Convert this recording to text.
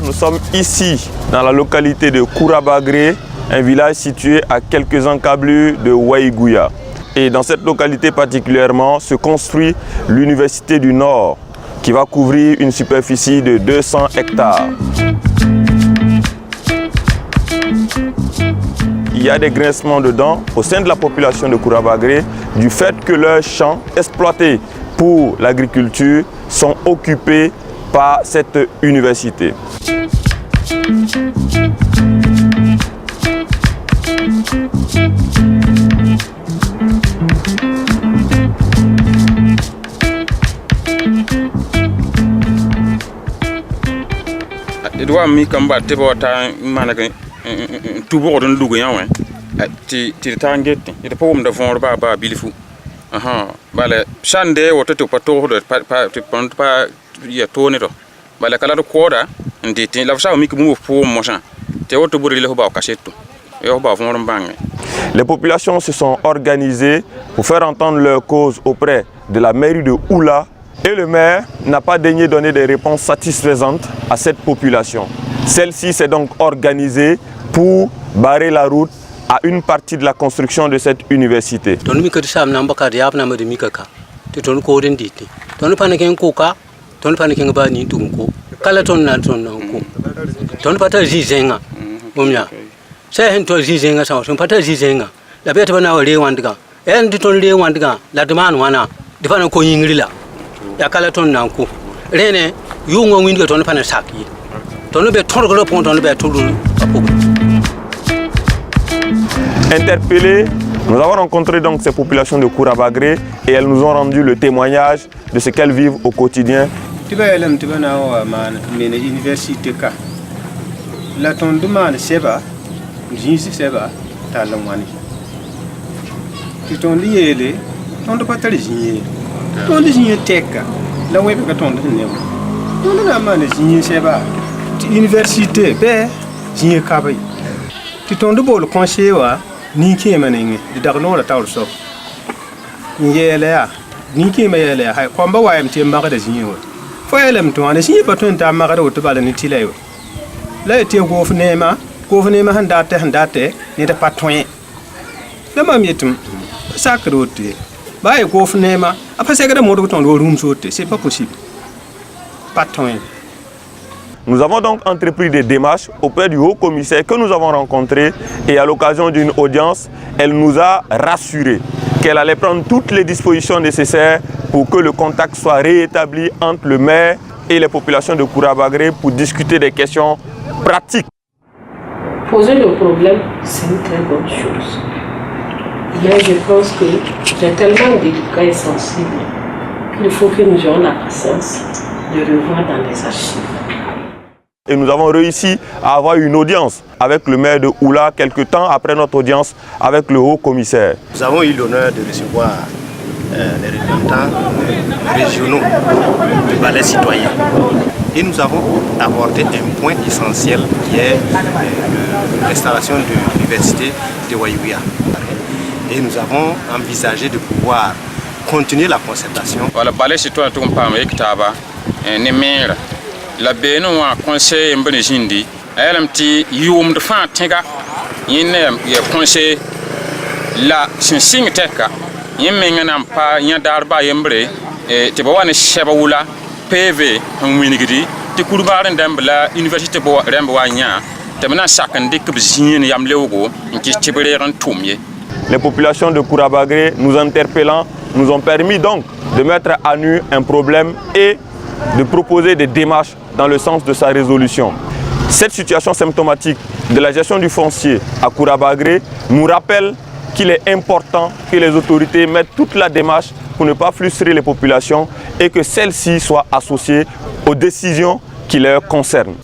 nous sommes ici dans la localité de Kourabagré, un village situé à quelques encablures de Waïgouya. Et dans cette localité particulièrement se construit l'Université du Nord qui va couvrir une superficie de 200 hectares. Il y a des grincements de dents au sein de la population de Kourabagré du fait que leurs champs exploités pour l'agriculture sont occupés par cette université. Edouard mi kamba te bota manaka tubo don lugo yawen ti tangeti ite pom de fond ba bilifu aha bale chande woto to pato de pa ya toni to bale kala do koda nditi la fa mi mu pom mo chan te woto buri le ba kacheto yo ba fond bangue. Les populations se sont organisées pour faire entendre leur cause auprès de la mairie de Oula. Et le maire n'a pas daigné donner des réponses satisfaisantes à cette population. Celle-ci s'est donc organisée pour barrer la route à une partie de la construction de cette université. Interpellés, nous avons rencontré donc ces populations de Kourabagré et elles nous ont rendu le témoignage de ce qu'elles vivent au quotidien. Université be jiye kabay ti tondu bol conseil wa ni ki maningi di dagno la tawl so yele ya ni ki ma yele ha komba wa mti mbaga da jiye wa fo elem to ana jiye baton ta maga da to bala ni tilayo la te gofnema handate ni da patron la mam yetum sakrote ba e gofnema apa segada modo to room sote c'est pas possible patron. Nous avons donc entrepris des démarches auprès du haut-commissaire que nous avons rencontré et à l'occasion d'une audience, elle nous a rassuré qu'elle allait prendre toutes les dispositions nécessaires pour que le contact soit réétabli entre le maire et les populations de Kourabagré pour discuter des questions pratiques. Poser le problème, c'est une très bonne chose. Mais je pense que c'est tellement délicat et sensible qu'il faut que nous ayons la patience de revoir dans les archives. Et nous avons réussi à avoir une audience avec le maire de Oula quelques temps après notre audience avec le haut-commissaire. Nous avons eu l'honneur de recevoir les représentants régionaux du Palais citoyen. Et nous avons abordé un point essentiel qui est l'installation de l'université de Waïgouya. Et nous avons envisagé de pouvoir continuer la concertation. Voilà, le Palais citoyen tout la beno wa conseil mbene jindi ayam ti yum de fa tenga yine ya conseil la sinsing teka yimme ngana pa nya darba yembre te ba wane sheba wula pv ngwinigidi ti kurbaran dambla université bo remba wa nya te mena sakande ke bzin yam lewgo nki tibere ran tumye. Les populations de Kourabagré nous interpellant nous ont permis donc de mettre à nu un problème et de proposer des démarches dans le sens de sa résolution. Cette situation symptomatique de la gestion du foncier à Kourabagré nous rappelle qu'il est important que les autorités mettent toute la démarche pour ne pas frustrer les populations et que celles-ci soient associées aux décisions qui leur concernent.